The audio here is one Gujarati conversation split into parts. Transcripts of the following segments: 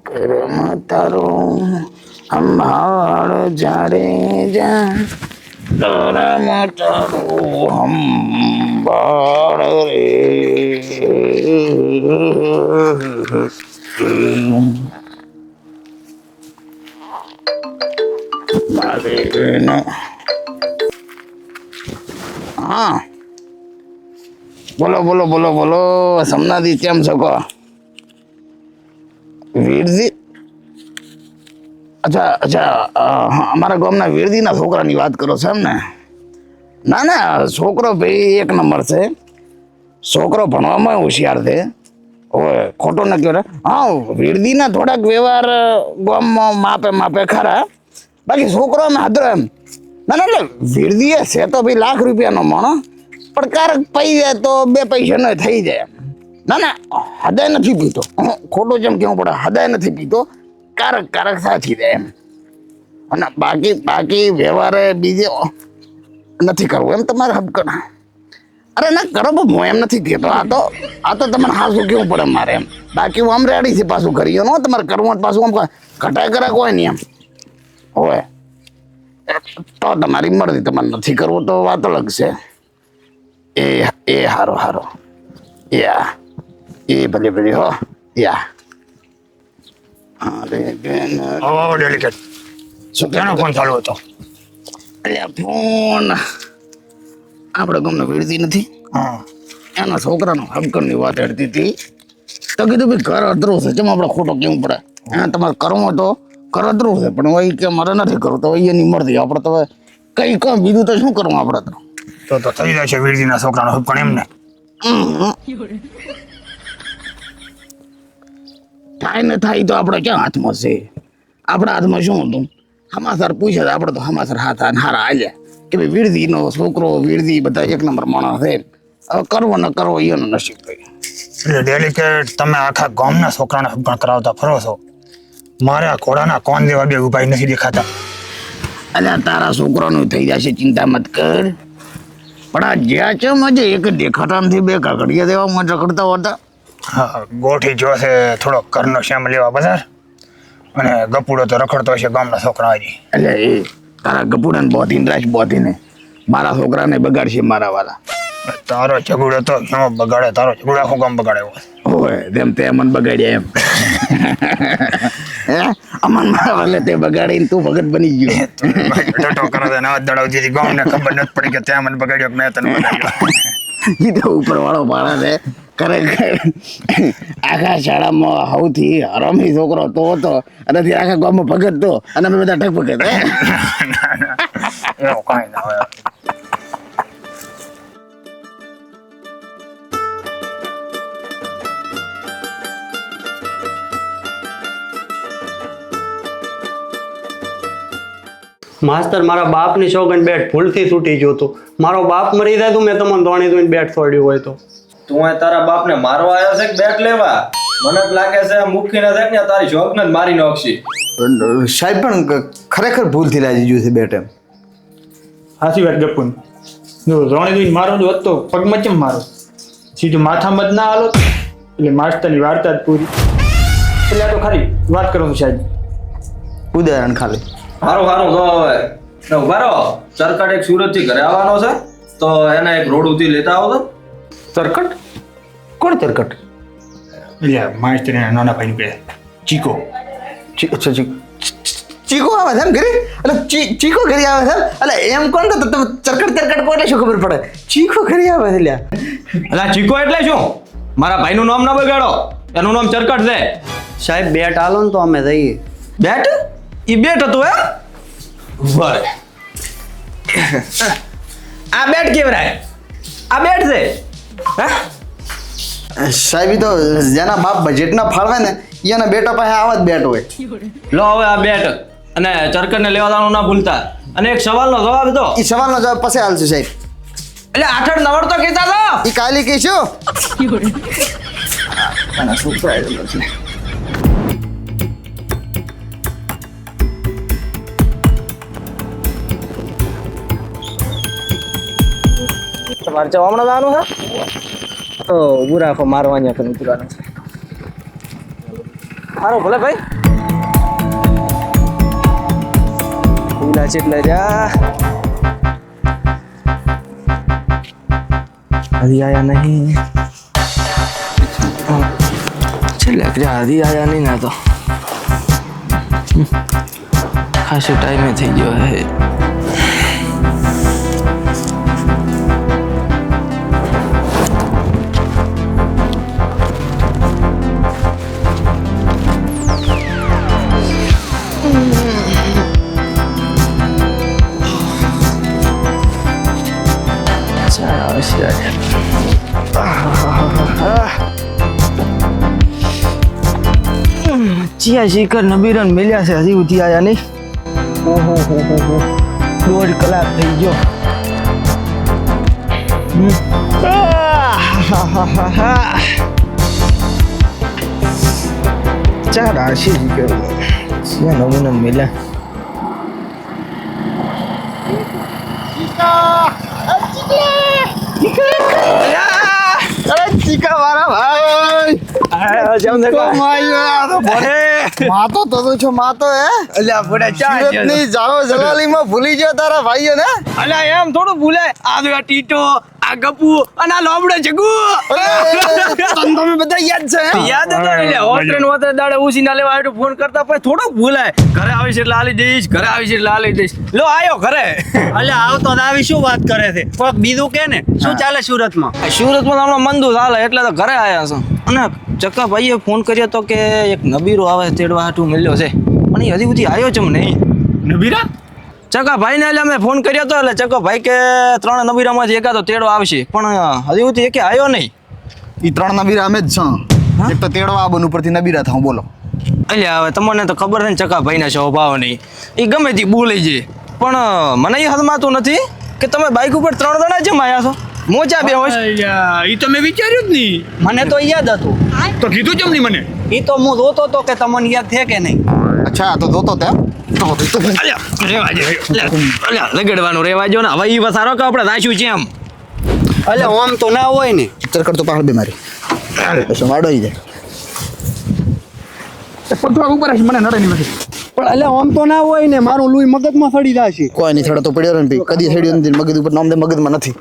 કર્મ તારું સંભાળ જારે જા કર્મ તારું સંભાળ રે હા બોલો બોલો બોલો બોલો સમનાથી કેમ છો કહો વીરજી અચ્છા અચ્છા અમારા ગામના વીરજીના છોકરાની વાત કરો છો એમ ને ના ના છોકરો ભાઈ એક નંબર છે છોકરો ભણવામાં હોશિયાર છે ઓય ખોટો ન કહેવાય હા વીરજીના થોડાક વ્યવહાર ગામમાં માપે માપે ખરા બાકી છોકરો અમે હાથરો એમ ના ના એટલે વીરજીએ છે તો ભાઈ લાખ રૂપિયાનો માણો પણ કારક પૈ જાય તો બે પૈસાનો થઈ જાય ના ના હૃદય નથી પીતો ખોટું જેમ કેવું પડે હૃદય નથી પીતો કારક કારક સાચી દે એમ અને બાકી બાકી વ્યવહારે બીજે નથી કરવું એમ તમારે હબકણા અરે ના કરો હું એમ નથી કહેતો આ તો તમારે હાસું કેવું પડે મારે એમ બાકી હું આમ રેડી છે પાછું કરીએ નો તમારે કરવું પાછું આમ ઘટાય કરે કોઈ નહીં એમ હોય તો તમારી મરજી તમારે નથી કરવું તો વાત અલગ છે એ હારો હારો યા એ ભલે ભલે હો યા અરે બેન ઓ ડેલિકેટ શું કેનો ફોન ચાલુ હતો અલ્યા ફોન આપણે ગમને વીરતી નથી હા એના છોકરાનો હબકરની વાત હેડતી હતી તો કીધું ભાઈ ઘર અધરું છે જેમ આપણે ખોટો કેવું પડે તમારે કરવું તો ઘર અધરું છે પણ વહી કે મારે નથી કરવું તો એની મરજી આપણે તો કઈ કામ બીજું તો શું કરવું આપણે તો થઈ જાય છે વીરજીના છોકરાનો હુકમ એમને થાય ને થાય તો આપણે ક્યાં હાથમાં છે આપણા હાથમાં શું હતું હમાસર પૂછે આપણે તો હમાસર હારા હાલ્યા કે ભાઈ વીરજીનો છોકરો વીરજી બધા એક નંબર માણસ છે હવે કરવો ન કરવો એનો નસીબ ભાઈ એટલે ડેલિકેટ તમે આખા ગામના છોકરાને હુકમ કરાવતા ફરો છો મારે આ ઘોડાના કોણ દેવા બે ઉભાઈ નથી દેખાતા અલ્યા તારા છોકરાનું થઈ જશે ચિંતા મત કર પણ આ જ્યાં છે મજે એક દેખાતા નથી બે કાકડિયા દેવા મત રખડતા હોતા હા ગોઠી જોશે થોડો ઘરનો શ્યામ લેવા બજાર અને ગપુડો તો રખડતો હશે ગામના છોકરા હજી એટલે એ તારા ગપુડાને બોધીને રાખ બોધીને મારા છોકરાને બગાડશે મારા વાલા તારો ઝઘડો તો શું બગાડે તારો ઝઘડો આખું ગામ બગાડે હોય તેમ તે અમન બગાડ્યા એમ હે અમન મારા વાલે તે બગાડીને તું ભગત બની ગયો ટટો કરે છે નવા દડાવ જેથી ગામને ખબર નથી પડી કે ત્યાં મને બગાડ્યો કે મેં તને બગાડ્યો એ તો ઉપર વાળો માણસ છે ખરેખર આખા શાળામાં સૌથી હરામી છોકરો તો હતો અને આખા ગામમાં ભગત તો અને અમે બધા ઠક ભગત એવું કાંઈ ના હોય માસ્તર મારા બાપની સોગન બેટ ભૂલથી તૂટી ગયો હતો મારો બાપ મરી જાય તો મેં તમને દોણી દોઈને બેટ છોડ્યું હોય તો તું તારા બાપને મારવા આવ્યો છે કે બેટ લેવા મને જ લાગે છે મુખી ના થાય ને તારી જોગને જ મારી નાખશી સાહેબ પણ ખરેખર ભૂલથી લાગી ગયું છે બેટ એમ સાચી વાત ગપુન જો રોણી દોઈને મારો જો હતો પગમાં કેમ મારો સીધું માથામાં જ ના હાલો એટલે માસ્તરની વાર્તા જ પૂરી એટલે આ તો ખાલી વાત કરું છું સાહેબ ઉદાહરણ ખાલી હારું હારું તો હવે ઉભા રહો ચરકટ એક સુરત થી ઘરે આવવાનો છે તો એના એક રોડ ઉધી લેતા આવો તો તરકટ કોણ તરકટ એટલે માસ્તર એના નાના ભાઈનું કહે ચીકો અચ્છા ચીકો આવે છે એમ ઘરે એટલે ચીકો ઘરે આવે છે એટલે એમ કોણ તો તમે ચરકટ તરકટ કોને શું ખબર પડે ચીકો ઘરે આવે છે લ્યા અલા ચીકો એટલે શું મારા ભાઈનું નામ ના બગાડો એનું નામ ચરકટ છે સાહેબ બેટ આલો ને તો અમે જઈએ બેટ ઈ બેટ હતું એમ બરે આ બેટ કેવરાય આ બેટ છે હે સાહેબ ઈ તો જેના બાપ બજેટના ફાળવે ને એના બેટા પાસે આવા જ બેટ હોય લો હવે આ બેટ અને ચરકટને લેવા જવાનું ના ભૂલતા અને એક સવાલનો જવાબ દો એ સવાલનો જવાબ પછી હાલશે સાહેબ એટલે આઠડ નવડ તો કહેતા તો એ કાલી કહીશું તમારે હમણાં જવાનું છે તો બુરાખો મારવા અહીંયા કરું ઉતરવાનું છે હારો ભલે ભાઈ ફૂલા ચેટલા જા હજી આયા નહીં છેલ્લે હજી આયા નહીં ના તો ખાસો ટાઈમે થઈ ગયો હે ચિયા શિખર નબીરન મળ્યા છે હજી ઉઠી આયા નહીં ઓહો હો 1.5 કલાક થઈ ગયો ચાર આશી શિખર ચિયા નબીરન મળ્યા ચીકા મારા ભાઈ માતો તો છો માતો હે અલ્યા બડા ચા ની જાઓ જલાલીમાં ભૂલી ગયો તારા ભાઈઓ ને અલ્યા એમ થોડું ભૂલાય આ ટીટો આ ગપુ અને આ લોબડો જગુ તમે બધા યાદ છે યાદ હતો એટલે હોસ્ટેલ દાડે ઉસીના લેવા આટો ફોન કરતા પછી થોડું ભૂલાય ઘરે આવીશ એટલે આલી દઈશ ઘરે આવીશ એટલે આલી દઈશ લો આયો ઘરે અલ્યા આવતો ને આવી શું વાત કરે છે કોક બીજું કે ને શું ચાલે સુરતમાં હમણાં મંદુ ચાલે એટલે તો ઘરે આયા છો અને ચક્કા ભાઈએ ફોન કર્યો તો કે એક નબીરો આવે તેડવા હાટું મળ્યો છે પણ એ હજી સુધી આવ્યો છે નહીં નબીરા ચક્કા ભાઈને એટલે અમે ફોન કર્યો તો એટલે ચક્કા ભાઈ કે 3 નબીરામાંથી એકાદો તેડો આવશે પણ હજી સુધી એકે આવ્યો નહીં ઈ 3 નબીરા અમે જ છે એક તો તેડવા આબન ઉપરથી નબીરા થાઉં બોલો એટલે હવે તમને તો ખબર છે ને ચક્કા ભાઈના સ્વભાવ નહીં એ ગમે તે બોલી જાય પણ મને એ હદમાતું નથી કે તમે બાઇક ઉપર 3 જણા જેમ આવ્યા છો મોજા બે હોય એ તો મેં વિચાર્યું જ નહીં મને તો યાદ હતું તો કીધું કેમ નહીં મને એ તો હું જોતો તો કે તમને યાદ છે કે નહીં અચ્છા તો જોતો ત્યાં લગડવાનું રેવા જો ને હવે એ વસારો કે આપણે રાખ્યું છે એમ અલ્યા આમ તો ના હોય ને ચરકડ તો પાડ બે મારી બસ વાડો આવી જાય પથરા ઉપર મને નડે નહીં નથી પણ અલ્યા આમ તો ના હોય ને મારું લુઈ મગજમાં સડી જશે કોઈ નહીં થડો તો પડ્યો ને ભાઈ કદી થડ્યો નથી મગજ ઉપર નામ દે મગજમાં નથી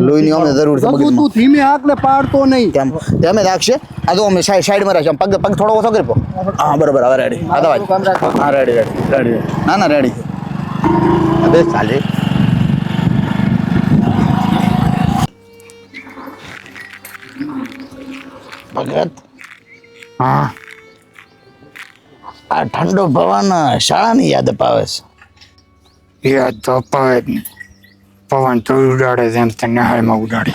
લોહીની અમને જરૂર છે મગજમાં તું ધીમે આંકલે પાડતો નહીં તેમ તેમે રાખશે આ તો અમે સાઈડમાં રાખશે પગ પગ થોડો ઓછો કરી પો હા બરાબર હવે રેડી હા દવા હા રેડી રેડી રેડી ના ના રેડી અબે ચાલે ભગત હા આ ઠંડો પવન શાળાની યાદ અપાવે છે યાદ તો અપાવે જ નહીં પવન તો ઉડાડે જેમ તે નહાળમાં ઉડાડે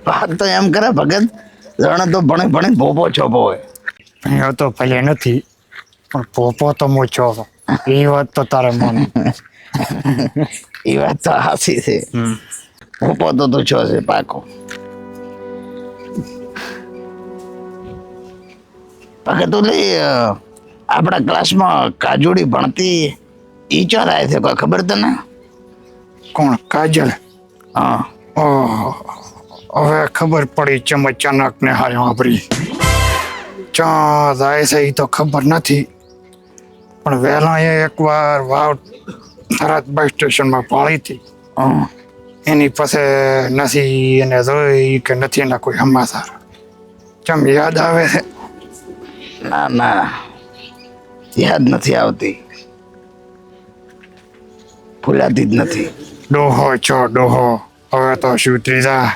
વાત તો એમ કરે ભગત જણે તો ભણે ભણે ભોપો છોપો હોય અહીંયા તો ભલે નથી પણ પોપો તો મોચો હતો એ વાત તો તારે મન એ વાત તો હાસી છે ભોપો તો તું છો છે પાકો ભગત ઓલી આપણા ક્લાસમાં કાજોડી ભણતી ઈ ચો થાય છે કોઈ ખબર તને કોણ કાજલ હા ઓહ હવે ખબર પડી ચમ અચાનક ને હાલ વાપરી ચા જાય છે એ તો ખબર નથી પણ વહેલા એ એકવાર વાવ થરાદ બસ સ્ટેશનમાં પાળી હતી હા એની પાસે નથી એને જોઈ કે નથી એના કોઈ સમાચાર ચમ યાદ આવે છે ના ના યાદ નથી આવતી ભૂલાતી જ નથી ડોહો છો ડોહો હવે તો શું ત્રીજા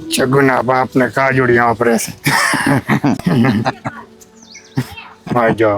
ચગુના બાપને કાજોડી વાપરે છે જો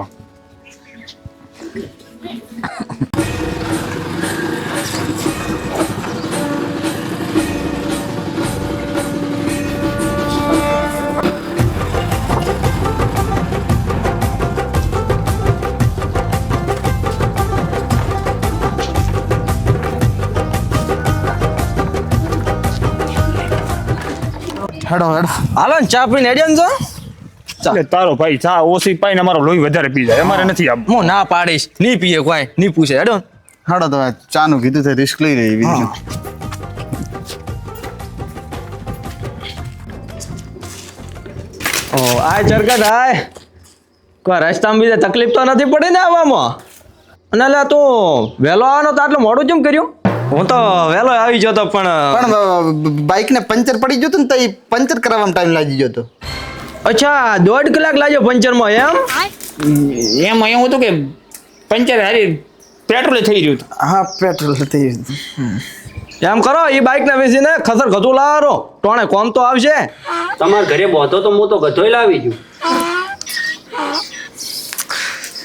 હેડો હેડો હાલો ને ચા પીને હેડ્યા ને જો એટલે તારો ભાઈ ચા ઓછી પાઈને અમારો લોહી વધારે પી જાય અમારે નથી આવું હું ના પાડીશ નહીં પીએ કોઈ નહીં પૂછે હેડો હેડો તો ચા નું કીધું છે રિસ્ક લઈ રહી બીજું ઓ આય ચરકટ આય કોઈ રસ્તામાં બીજે તકલીફ તો નથી પડી ને આવવામાં અને એટલે તું વહેલો આવવાનો તો આટલું મોડું કેમ કર્યું હું તો વહેલો આવી ગયો તો પણ બાઇક ને પંચર પડી ગયું હતું ને તો એ પંચર કરાવવામાં ટાઈમ લાગી ગયો હતો. અચ્છા 1.5 કલાક લાગ્યો પંચરમાં એમ એમાં એવું હતું કે પંચર હારી પેટ્રોલ થઈ રહ્યું હતું. હા પેટ્રોલ થઈ એમ કરો એ બાઇક ને વેચીને ખસર ગધું લાવો ટોણે કોમ તો આવશે તમારા ઘરે બોધો તો હું તો ગધોય લાવી ગયું.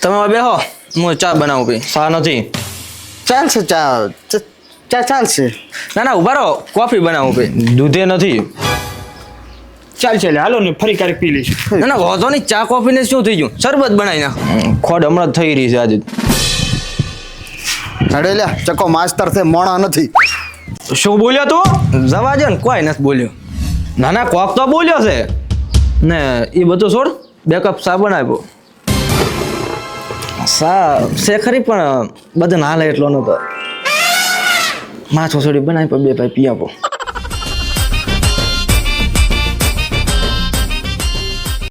તમે હવે બેહો હું ચા બનાવું ભાઈ ચા નથી ચાલશે ચા ચાલશે. ના ના ઉભા રહો કોફી બનાવું ભાઈ દૂધે નથી ચાલશે એટલે હાલો ને ફરી ક્યારેક પી લઈશું. ના ના વાંધો નહીં ચા કોફી ને શું થઈ ગયું શરબત બનાવી નાખ ખોડ હમણાં જ થઈ રહી છે આજે અરે લ્યા ચકો માસ્તર છે મોણા નથી. શું બોલ્યો તું જવા દે ને કોઈ નથી બોલ્યો ના ના કોક તો બોલ્યો છે ને એ બધું છોડ બે કપ ચા બનાવ્યો સા છે ખરી પણ બધા ના લે એટલો નતો માથો છોડી બનાવી પણ બે ભાઈ પી આપો